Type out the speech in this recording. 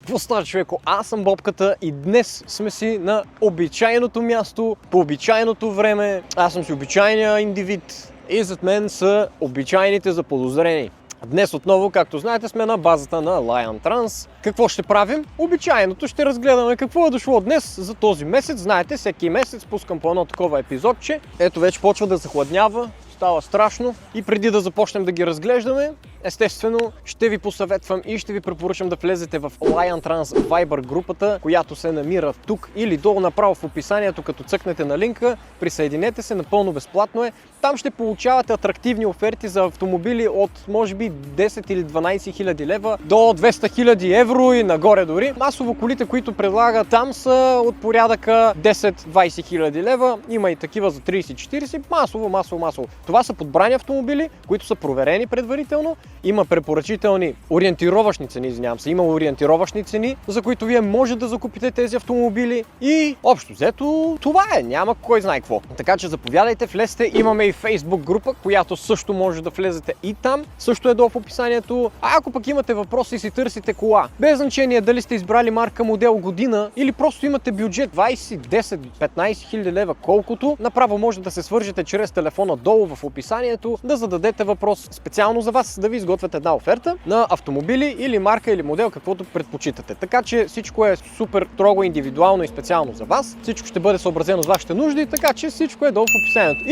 Какво става, човеко? Аз съм Бобката и днес сме си на обичайното място, по обичайното време. Аз съм си обичайния индивид и зад мен са обичайните заподозрени. Днес отново, както знаете, сме на базата на Lion Trans. Какво ще правим? Обичайното ще разгледаме какво е дошло днес за този месец. Знаете, всеки месец пускам по едно такова епизодче. Ето вече почва да захладнява. Става страшно. И преди да започнем да ги разглеждаме, естествено ще ви посъветвам и ще ви препоръчам да влезете в Lion Trans Viber групата, която се намира тук или долу направо в описанието, като цъкнете на линка. Присъединете се, напълно безплатно е. Там ще получавате атрактивни оферти за автомобили от може би 10 или 12 хиляди лева до 200 хиляди евро и нагоре дори. Масово колите, които предлага там, са от порядъка 10-20 хиляди лева. Има и такива за 30-40. Масово. Това са подбрани автомобили, които са проверени предварително. Има препоръчителни ориентировъчни цени, Има ориентировъчни цени, за които вие може да закупите тези автомобили. И общо взето това е, няма кой знае какво. Така че заповядайте, влезте. Имаме и Facebook група, която също може да влезете и там. Също е долу в описанието. А ако пък имате въпроси и си търсите кола, без значение дали сте избрали марка, модел, година или просто имате бюджет 20, 10, 15 хиляди лева, колкото, направо може да се свържете чрез телефона долу в описанието, да зададете въпрос специално за вас, да ви изготвят една оферта на автомобили или марка или модел, каквото предпочитате. Така че всичко е супер строго индивидуално и специално за вас. Всичко ще бъде съобразено с вашите нужди, така че всичко е долу в описанието. И